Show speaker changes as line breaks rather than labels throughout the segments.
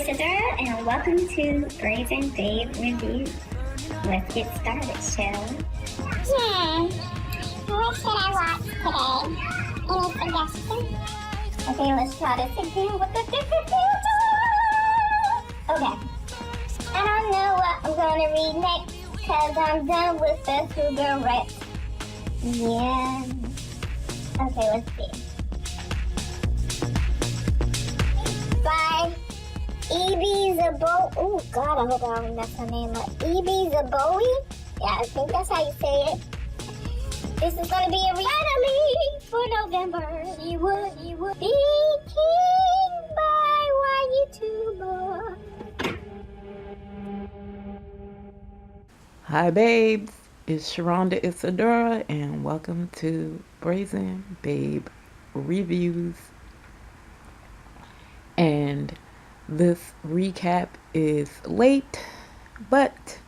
Isadora, and welcome to Brazen Babe Review. Let's get started, shall we?
What should I watch today? Any suggestions?
Okay, let's try this again with the different filter. Okay. I don't know what I'm gonna read next, cause I'm done with the Cougar Rex. Yeah. Okay, let's see. By E.B. Zabo. Oh God, I hope I don't mess her name up. E.B. Zaboe? Yeah, I think that's how you say it. This is gonna be a reality for November. You would be king by YouTuber.
Hi babes, it's Sharonda Isadora and welcome to Brazen Babe Reviews. And this recap is late, but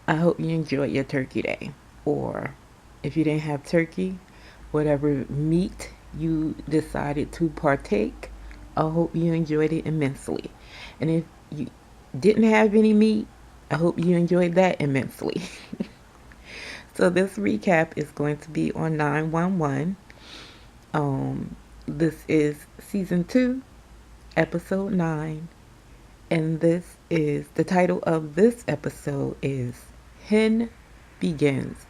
I hope you enjoyed your turkey day. Or if you didn't have turkey, whatever meat you decided to partake, I hope you enjoyed it immensely. And if you didn't have any meat, I hope you enjoyed that immensely. So this recap is going to be on 911. This is season 2, episode 9, and this is the title of this episode is Hen Begins.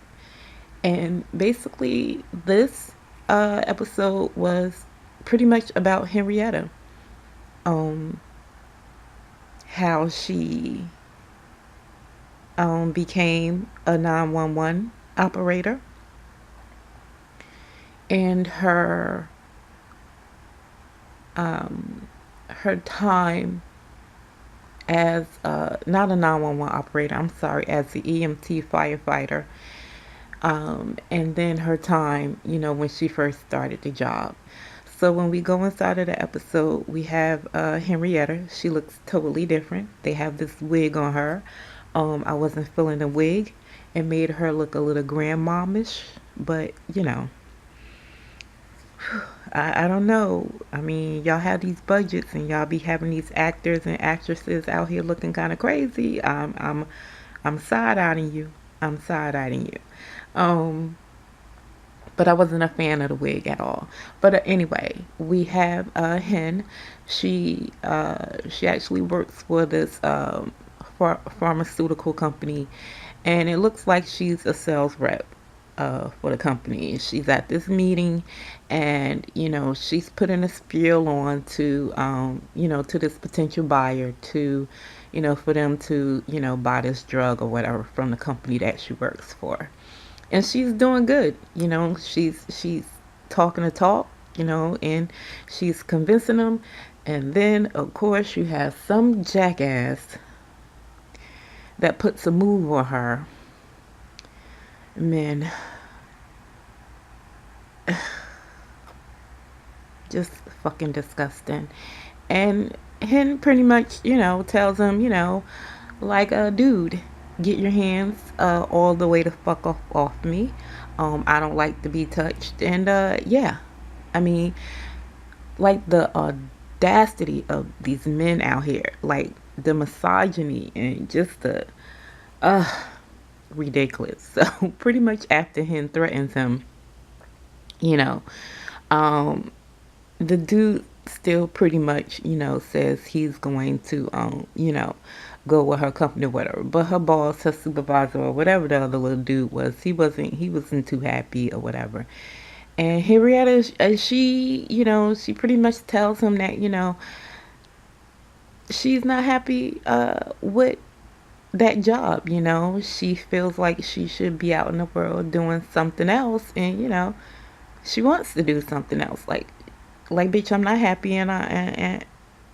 And basically this episode was pretty much about Henrietta. How she became a 911 operator, and her time as not a 911 operator, I'm sorry, as the EMT firefighter, and then her time, when she first started the job. So when we go inside of the episode, we have Henrietta. She looks totally different. They have this wig on her. I wasn't feeling the wig. It made her look a little grandmomish, but I don't know. I mean, y'all have these budgets and y'all be having these actors and actresses out here looking kind of crazy. I'm side-eyeing you. I'm side-eyeing you. But I wasn't a fan of the wig at all. But anyway, we have Hen. She actually works for this pharmaceutical company, and it looks like she's a sales rep for the company. She's at this meeting, and she's putting a spiel on to to this potential buyer to for them to buy this drug or whatever from the company that she works for. And she's doing good. She's talking the talk, and she's convincing them. And then of course you have some jackass that puts a move on her. Man, just fucking disgusting. And Hen pretty much, tells him, like a dude, get your hands all the way the fuck off me. I don't like to be touched. And yeah, I mean, like the audacity of these men out here, like the misogyny and just the ridiculous. So pretty much after Hen threatens him, the dude still pretty much, says he's going to, go with her company or whatever. But her boss, her supervisor, or whatever the other little dude was, he wasn't too happy or whatever. And Henrietta, she pretty much tells him that, she's not happy with that job. She feels like she should be out in the world doing something else, and she wants to do something else. Like bitch, I'm not happy, and I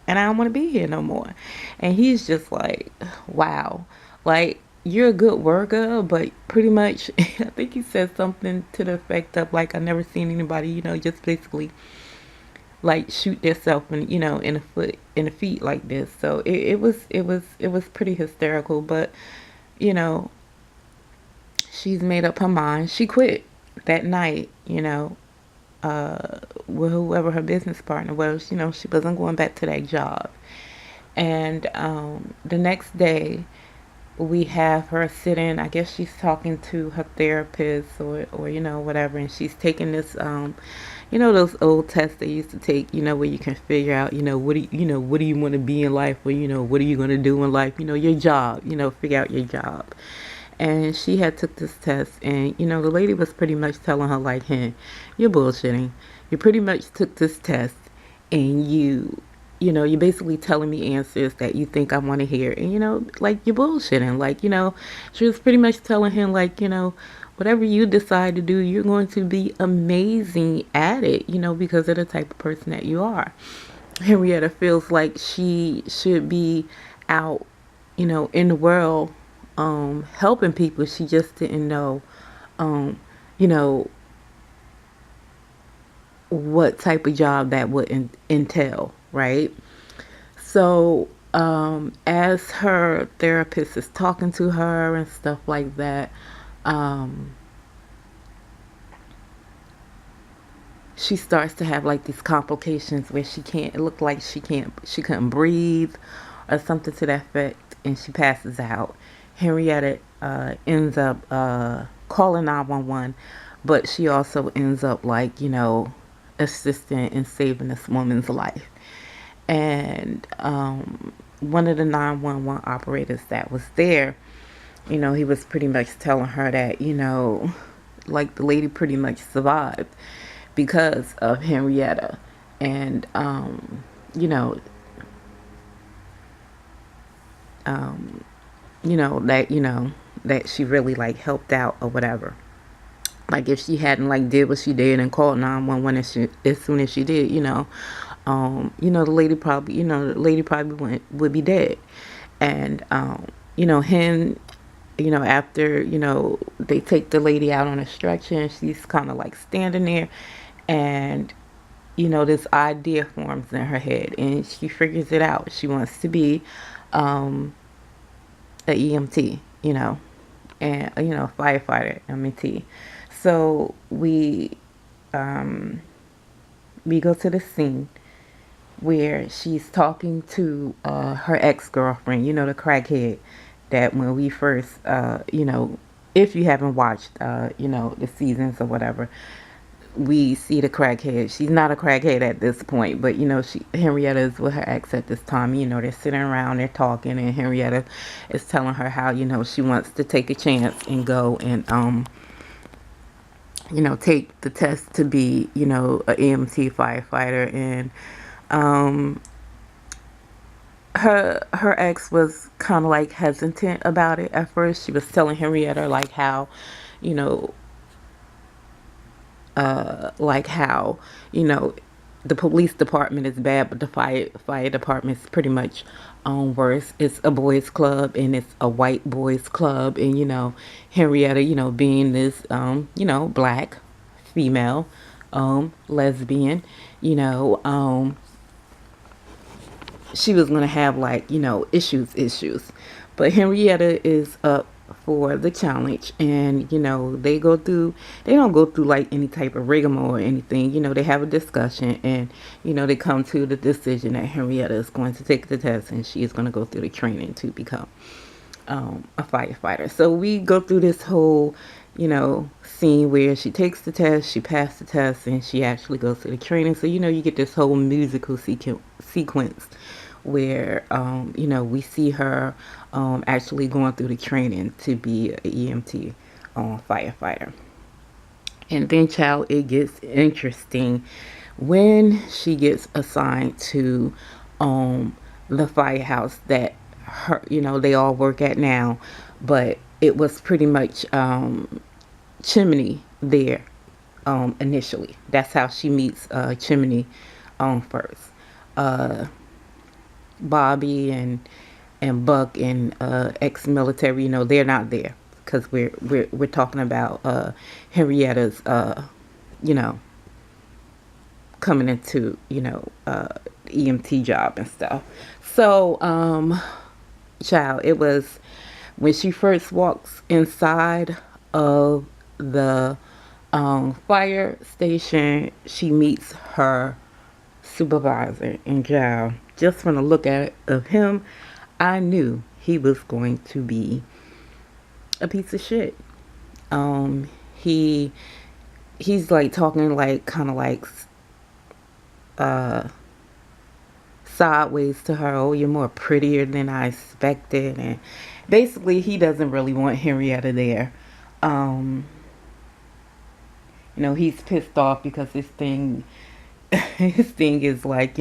don't want to be here no more. And he's just like, wow, like, you're a good worker, but pretty much I think he said something to the effect of like, I never seen anybody, just basically like shoot themselves in the feet like this. So it was pretty hysterical. But she's made up her mind. She quit that night, with whoever her business partner was, she wasn't going back to that job. And the next day, we have her sitting. I guess she's talking to her therapist or whatever, and she's taking this those old tests they used to take, where you can figure out, what do you want to be in life, or what are you going to do in life, your job, figure out your job. And she had took this test, and the lady was pretty much telling her like, hey, you're bullshitting. You pretty much took this test, and you're basically telling me answers that you think I want to hear, and like, you're bullshitting. Like, she was pretty much telling him like, whatever you decide to do, you're going to be amazing at it, because of the type of person that you are. Henrietta feels like she should be out, in the world, helping people. She just didn't know, you know, what type of job that would entail, right? So, as her therapist is talking to her and stuff like that, she starts to have like these complications where it looked like she couldn't breathe or something to that effect, and she passes out. Henrietta ends up calling 911, but she also ends up like, assisting in saving this woman's life. And one of the 911 operators that was there, he was pretty much telling her that, like, the lady pretty much survived because of Henrietta. And you know that she really like helped out or whatever. Like, if she hadn't like did what she did and called 911 as soon as she did, the lady probably would be dead. And Hen, after they take the lady out on a stretcher, and she's kind of like standing there, and this idea forms in her head, and she figures it out. She wants to be a EMT, and firefighter, MET. So we go to the scene where she's talking to her ex-girlfriend, the crackhead that when we first, if you haven't watched, the seasons or whatever, we see the crackhead. She's not a crackhead at this point, but Henrietta is with her ex at this time. They're sitting around, they're talking, and Henrietta is telling her how she wants to take a chance and go and take the test to be a EMT firefighter. And her ex was kind of like hesitant about it at first. She was telling Henrietta like how the police department is bad, but the fire department is pretty much worse. It's a boys club, and it's a white boys club, and Henrietta, being this black female lesbian, she was gonna have like issues, but Henrietta is up for the challenge, and they don't go through like any type of rigmarole or anything. They have a discussion, and they come to the decision that Henrietta is going to take the test, and she is going to go through the training to become a firefighter. So we go through this whole scene where she takes the test, she passed the test, and she actually goes through the training. So you get this whole musical sequence where we see her actually going through the training to be an EMT firefighter. And then, child, it gets interesting when she gets assigned to the firehouse that they all work at now, but it was pretty much Chimney there initially. That's how she meets Chimney first. Bobby and Buck and ex-military, they're not there because we're talking about Henrietta's coming into EMT job and stuff. So child, it was when she first walks inside of the Fire station, she meets her supervisor in jail. Just from the look at of him, I knew he was going to be a piece of shit. Um, he he's like talking like kind of like uh sideways to her. Oh, you're more prettier than I expected, and basically he doesn't really want Henrietta there. Um, he's pissed off because his thing his thing is like,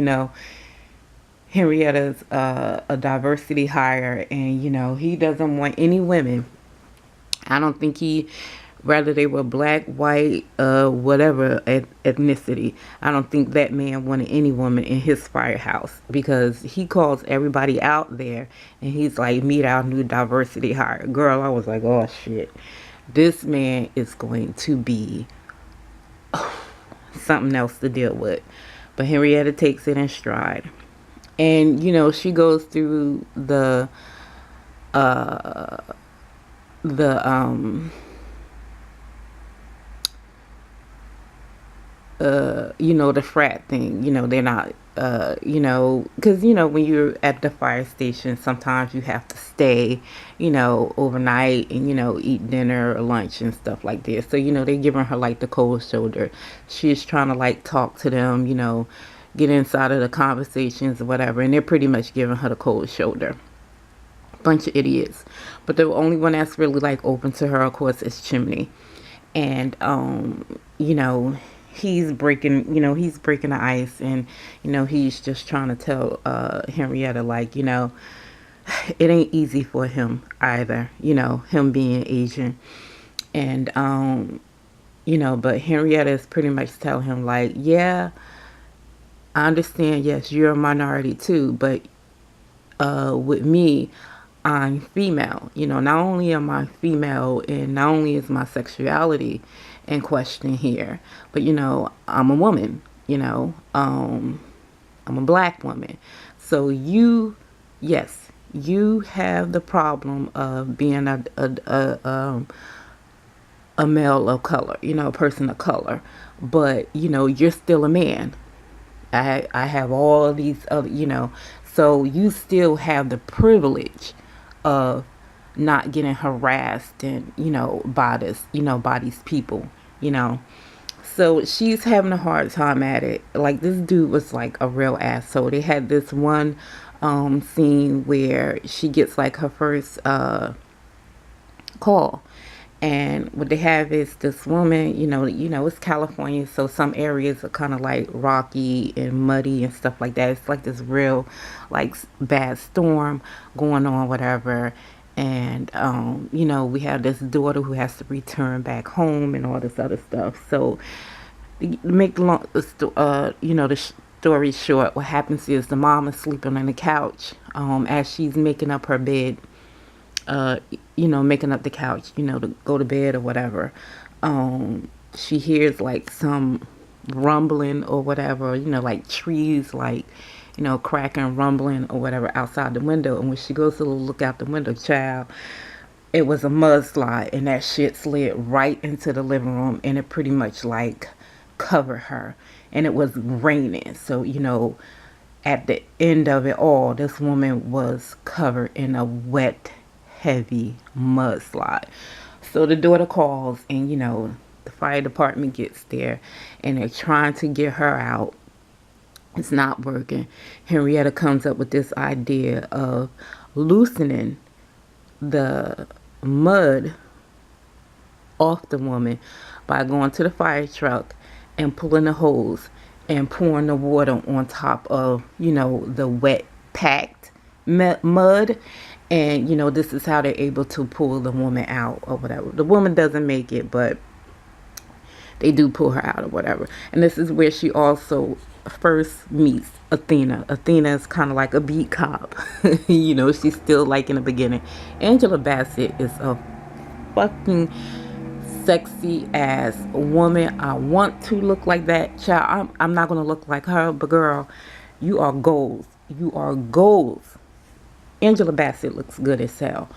Henrietta's a diversity hire, and he doesn't want any women. I don't think he, whether they were black, white, whatever ethnicity, I don't think that man wanted any woman in his firehouse, because he calls everybody out there and he's like, meet our new diversity hire. Girl, I was like, oh shit, this man is going to be something else to deal with. But Henrietta takes it in stride. And, she goes through uh, the the frat thing. They're not, because, when you're at the fire station, sometimes you have to stay, overnight and, eat dinner or lunch and stuff like this. So, they're giving her like the cold shoulder. She's trying to like talk to them, get inside of the conversations or whatever. And they're pretty much giving her the cold shoulder. Bunch of idiots. But the only one that's really like open to her, of course, is Chimney. And, he's breaking the ice, and he's just trying to tell Henrietta, like, it ain't easy for him either, him being Asian. And but Henrietta is pretty much telling him, like, yeah, I understand, yes, you're a minority too, but with me, I'm female. Not only am I female, and not only is my sexuality in question here, but I'm a woman. I'm a black woman. So yes, you have the problem of being a male of color, a person of color, but you're still a man. I have all these other, so you still have the privilege of not getting harassed and, by these people, So she's having a hard time at it. Like, this dude was like a real asshole. They had this one scene where she gets like her first call. And what they have is this woman, it's California, so some areas are kind of like rocky and muddy and stuff like that. It's like this real, like, bad storm going on, whatever. And, we have this daughter who has to return back home and all this other stuff. So, to make the story short, what happens is the mom is sleeping on the couch as she's making up her bed, making up the couch, to go to bed or whatever. She hears like some rumbling or whatever, like trees, like, cracking, rumbling or whatever outside the window. And when she goes to look out the window, child, it was a mudslide, and that shit slid right into the living room, and it pretty much like covered her. And it was raining. So, at the end of it all, this woman was covered in a wet, heavy mudslide. So the daughter calls, and the fire department gets there, and they're trying to get her out. It's not working. Henrietta comes up with this idea of loosening the mud off the woman by going to the fire truck and pulling the hose and pouring the water on top of, the wet, packed mud. And, this is how they're able to pull the woman out or whatever. The woman doesn't make it, but they do pull her out or whatever. And this is where she also first meets Athena. Athena is kind of like a beat cop. She's still like in the beginning. Angela Bassett is a fucking sexy ass woman. I want to look like that, child. I'm not gonna look like her, but girl, you are goals. You are goals. Angela Bassett looks good as hell.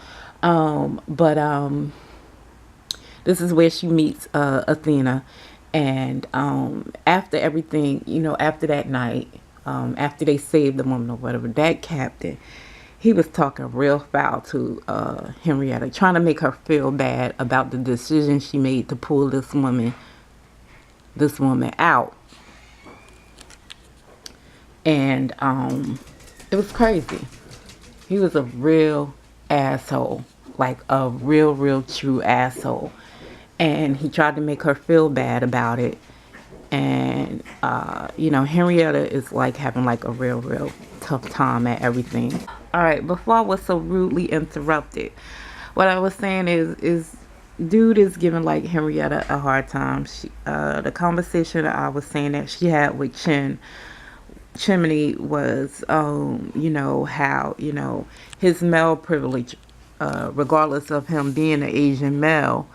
But this is where she meets Athena. And after everything, after that night, after they saved the woman or whatever, that captain, he was talking real foul to Henrietta, trying to make her feel bad about the decision she made to pull this woman out. And it was crazy. He was a real asshole, like a real true asshole. And he tried to make her feel bad about it. And Henrietta is like having like a real tough time at everything. All right, before I was so rudely interrupted, what I was saying is dude is giving like Henrietta a hard time. The conversation that I was saying that she had with Chimney was, how, his male privilege, regardless of him being an Asian male,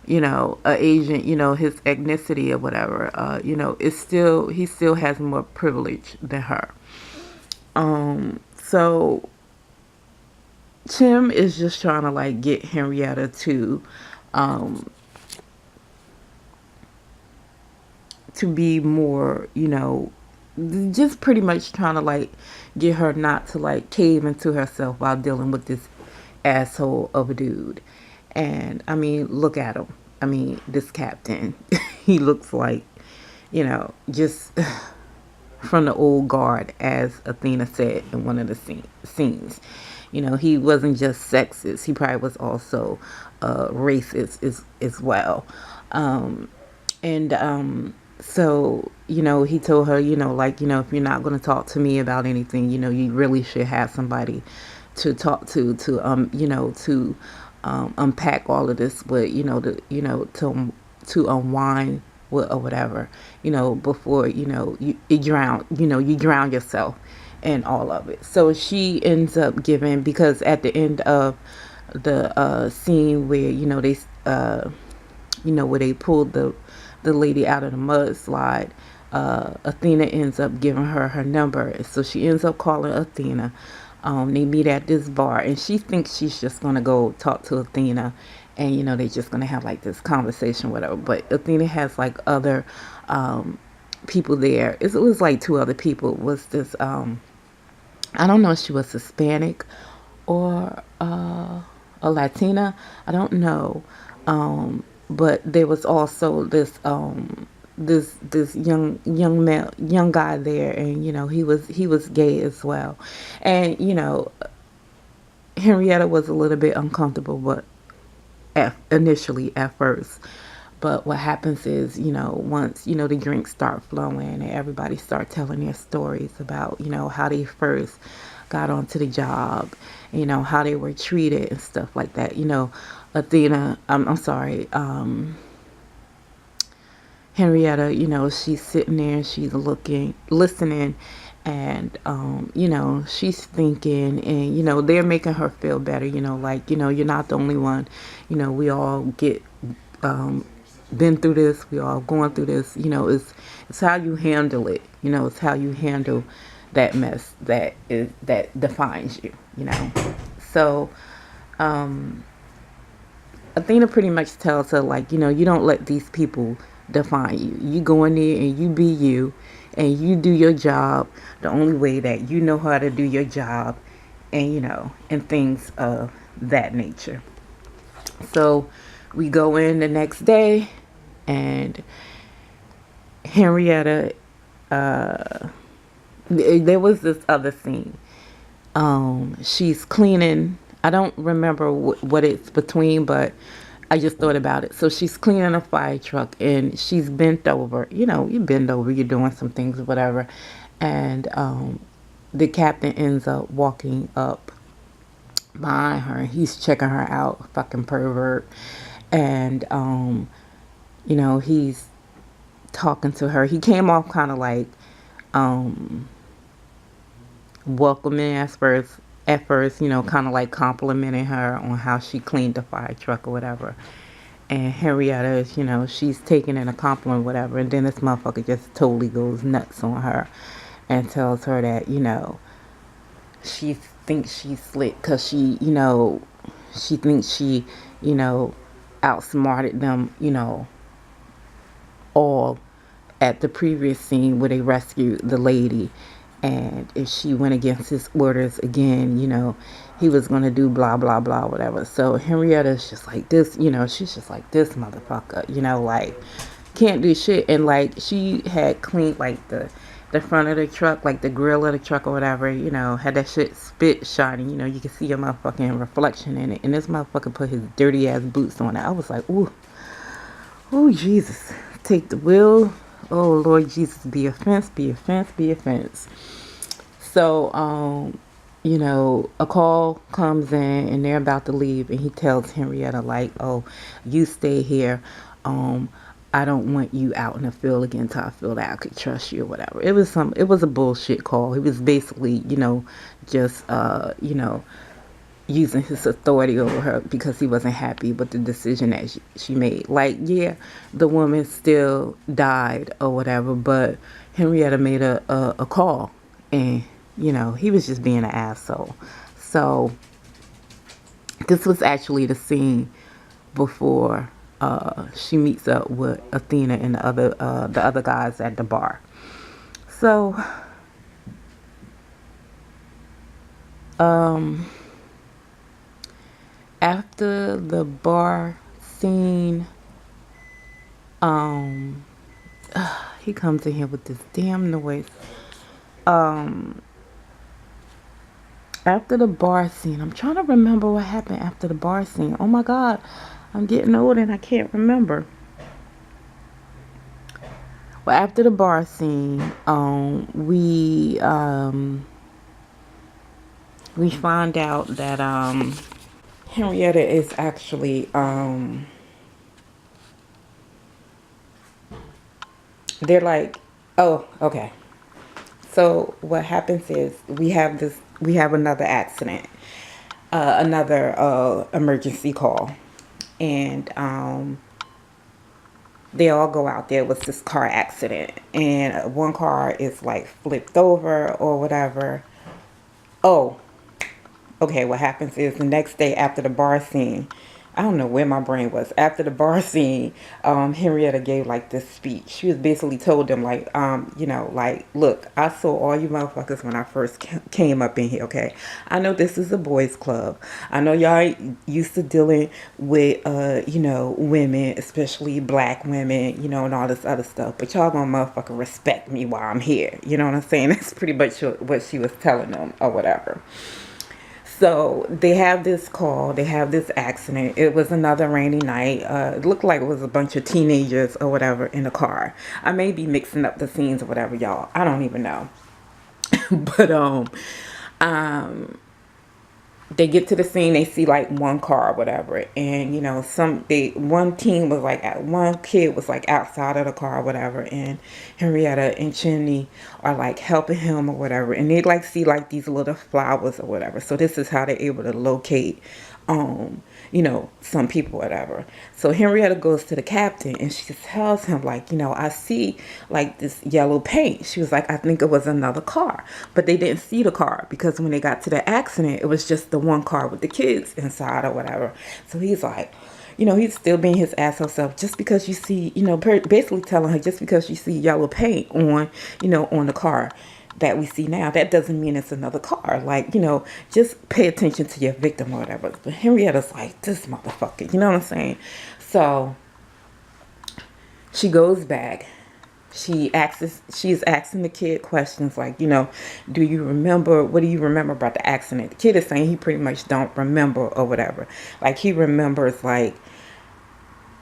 a Asian, his ethnicity or whatever, he still has more privilege than her. So Tim is just trying to like get Henrietta to be more, just pretty much trying to like get her not to like cave into herself while dealing with this asshole of a dude. And I mean, look at him. I mean, this captain, he looks like, just from the old guard, as Athena said in one of the scenes. He wasn't just sexist. He probably was also racist as well. So, he told her, if you're not going to talk to me about anything, you really should have somebody to talk to unpack all of this with, to unwind with or whatever, before, you drown yourself in all of it. So she ends up giving, because at the end of the scene where, they, where they pulled the lady out of the mudslide, Athena ends up giving her number. So she ends up calling Athena. They meet at this bar, and she thinks she's just gonna go talk to Athena, and they're just gonna have like this conversation, whatever. But Athena has like other people there. It was like two other people. It was this I don't know if she was Hispanic or a Latina. I don't know. But there was also this young guy there, and he was gay as well. And Henrietta was a little bit uncomfortable, but initially at first. But what happens is, once, the drinks start flowing and everybody start telling their stories about, how they first got onto the job, how they were treated and stuff like that. Athena, I'm sorry, Henrietta, she's sitting there, she's listening, and, she's thinking, and, they're making her feel better, you're not the only one, we all get, been through this, we all going through this, it's how you handle it, it's how you handle that mess that defines you, So, Athena pretty much tells her, like, you don't let these people define you. You go in there and you be you, and you do your job the only way that you know how to do your job, and and things of that nature. So we go in the next day, and Henrietta, there was this other scene. She's cleaning. I don't remember what it's between, but I just thought about it. So she's cleaning a fire truck, and she's bent over. You bend over, you're doing some things, whatever. And the captain ends up walking up behind her. He's checking her out, fucking pervert. And, he's talking to her. He came off kind of like welcoming at first, kind of like complimenting her on how she cleaned the fire truck or whatever. And Henrietta, she's taking in a compliment, whatever. And then this motherfucker just totally goes nuts on her and tells her that, she thinks she's slick because she thinks she, outsmarted them, all at the previous scene where they rescued the lady. And if she went against his orders again, he was going to do blah, blah, blah, whatever. So Henrietta's just like this, she's just like this motherfucker, like can't do shit. And like she had cleaned like the front of the truck, like the grill of the truck or whatever, had that shit spit shining, you could see your motherfucking reflection in it. And this motherfucker put his dirty ass boots on it. I was like, ooh, Jesus, take the wheel. Oh, Lord Jesus, be offense, be offense, be offense. So, a call comes in and they're about to leave, and he tells Henrietta, like, oh, you stay here. I don't want you out in the field again until I feel that I could trust you or whatever. It was a bullshit call. He was basically, just, using his authority over her because he wasn't happy with the decision that she made. Like, yeah, the woman still died or whatever, but Henrietta made a call, and he was just being an asshole. So this was actually the scene before she meets up with Athena and the other guys at the bar. So after the bar scene, he comes in here with this damn noise. After the bar scene, I'm trying to remember what happened after the bar scene. Oh my God, I'm getting old and I can't remember. Well, after the bar scene, we find out that Henrietta is actually they're like, oh, okay. So what happens is we have another accident, another emergency call, and they all go out there. It was this car accident, and one car is like flipped over or whatever. Oh, okay, what happens is the next day after the bar scene, I don't know where my brain was. After the bar scene, Henrietta gave like this speech. She was basically told them like, like, look, I saw all you motherfuckers when I first came up in here, okay? I know this is a boys club. I know y'all used to dealing with, women, especially black women, and all this other stuff. But y'all gonna motherfucking respect me while I'm here. You know what I'm saying? That's pretty much what she was telling them or whatever. So they have this call, they have this accident. It was another rainy night. It looked like it was a bunch of teenagers or whatever in the car. I may be mixing up the scenes or whatever, y'all. I don't even know. But they get to the scene, they see like one car or whatever, and one kid was like outside of the car or whatever, and Henrietta and Chimney are like helping him or whatever, and they like see like these little flowers or whatever. So this is how they're able to locate some people, whatever. So Henrietta goes to the captain and she tells him like, I see like this yellow paint. She was like, I think it was another car, but they didn't see the car because when they got to the accident, it was just the one car with the kids inside or whatever. So he's like, he's still being his asshole self. Just because you see, basically telling her, just because you see yellow paint on, on the car that we see now, that doesn't mean it's another car. Like, just pay attention to your victim or whatever. But Henrietta's like, this motherfucker, you know what I'm saying? So she goes back. She's asking the kid questions like, what do you remember about the accident? The kid is saying he pretty much don't remember or whatever. Like, he remembers like,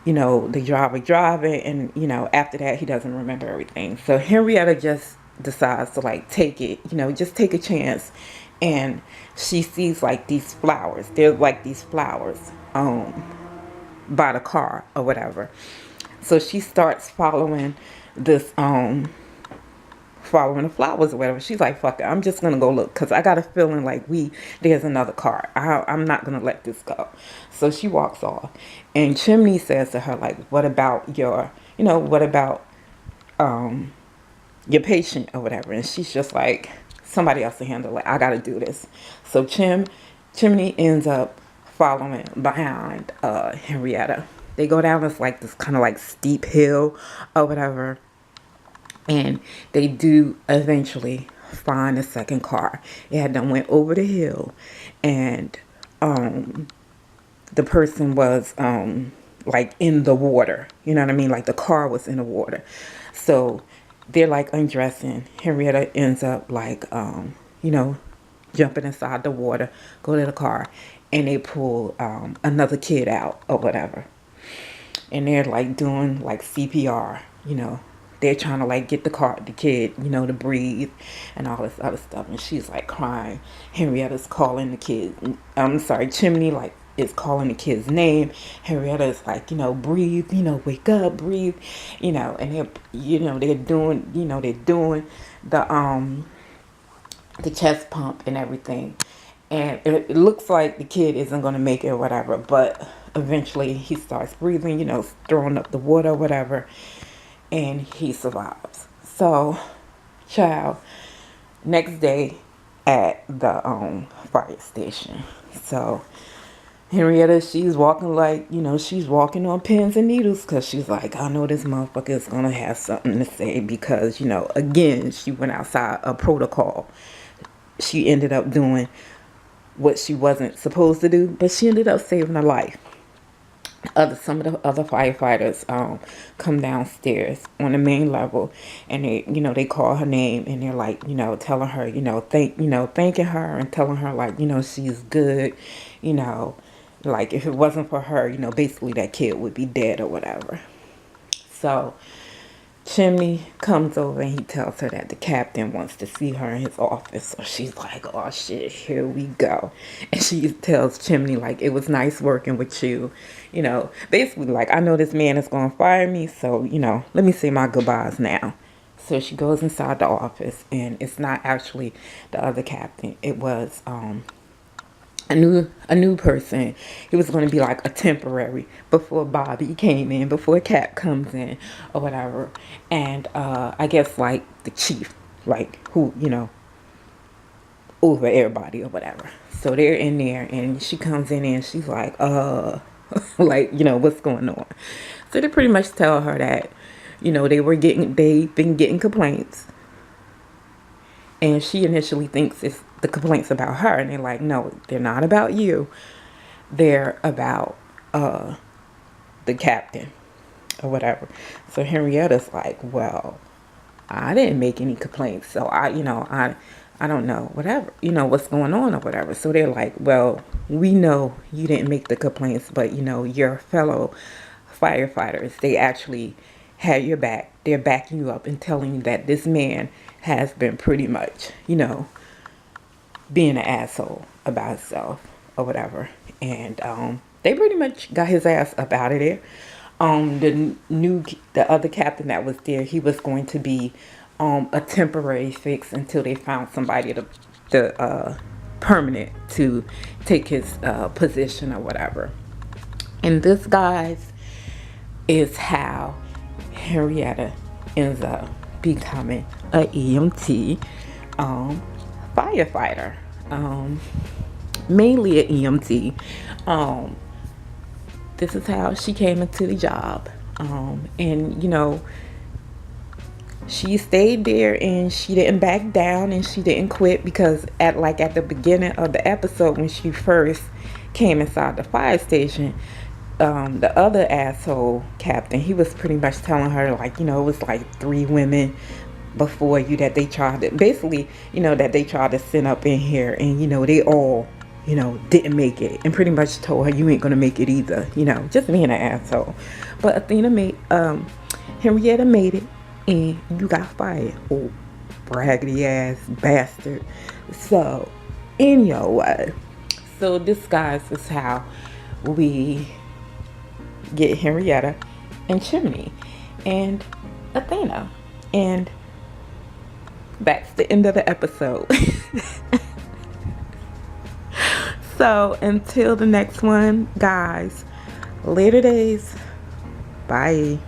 the driver driving, and, after that, he doesn't remember everything. So Henrietta just decides to like take it, just take a chance, and she sees like these flowers. There's like these flowers by the car or whatever. So she starts following the flowers or whatever. She's like, fuck it, I'm just gonna go look, because I got a feeling like there's another car. I'm not gonna let this go. So she walks off, and Chimney says to her like, what about your your patient or whatever? And she's just like, somebody else to handle it, I gotta do this. So Chimney ends up following behind Henrietta. They go down this like this kind of like steep hill or whatever, and they do eventually find a second car. It had done went over the hill, and the person was like in the water. You know what I mean? Like the car was in the water. So they're like undressing. Henrietta ends up like you know, jumping inside the water, go to the car, and they pull another kid out or whatever. And they're like doing like CPR, you know. They're trying to like get the kid, you know, to breathe and all this other stuff. And she's like crying. Henrietta's calling the kid. I'm sorry, Chimney like is calling the kid's name. Henrietta is like, you know, breathe, you know, wake up, breathe, you know. And they're doing the chest pump and everything. And it looks like the kid isn't going to make it or whatever, but eventually he starts breathing, you know, throwing up the water or whatever, and he survives. So, child, next day at the fire station. So, Henrietta, she's walking like, you know, she's walking on pins and needles because she's like, I know this motherfucker is going to have something to say because, you know, again, she went outside a protocol. She ended up doing what she wasn't supposed to do, but she ended up saving her life. Some of the other firefighters come downstairs on the main level, and they call her name, and they're like, you know, telling her, thanking her and telling her like, you know, she's good, you know, like if it wasn't for her, you know, basically that kid would be dead or whatever. So Chimney comes over and he tells her that the captain wants to see her in his office. So she's like, oh shit, here we go. And she tells Chimney like, it was nice working with you. You know, basically like, I know this man is going to fire me. So, you know, let me say my goodbyes now. So she goes inside the office, and it's not actually the other captain. It was a new person. He was going to be like a temporary before Bobby came in, before Cap comes in or whatever. And I guess like the chief, like who, you know, over everybody or whatever. So they're in there, and she comes in and she's like, like, you know, what's going on? So they pretty much tell her that, you know, they've been getting complaints. And she initially thinks it's the complaints about her. And they're like, no, they're not about you. They're about the captain or whatever. So Henrietta's like, well, I didn't make any complaints. So I don't know, whatever, you know, what's going on or whatever. So they're like, well, we know you didn't make the complaints, but, you know, your fellow firefighters, they actually had your back. They're backing you up and telling you that this man has been pretty much, you know, being an asshole about himself or whatever. And they pretty much got his ass up out of there. The other captain that was there, he was going to be a temporary fix until they found somebody to permanent to take his position or whatever. And this, guys, is how Henrietta ends up becoming a EMT firefighter, mainly an EMT. This is how she came into the job, and you know, she stayed there and she didn't back down and she didn't quit, because at the beginning of the episode when she first came inside the fire station, the other asshole captain, he was pretty much telling her like, you know, it was like 3 women before you that they tried to basically, you know, that they tried to send up in here, and you know, they all, you know, didn't make it, and pretty much told her you ain't gonna make it either, you know, just being an asshole. But Henrietta made it, and you got fired, oh braggedy ass bastard. So anyway, so this, guys, is how we get Henrietta and Chimney and Athena, and that's the end of the episode. So until the next one, guys, later days, bye.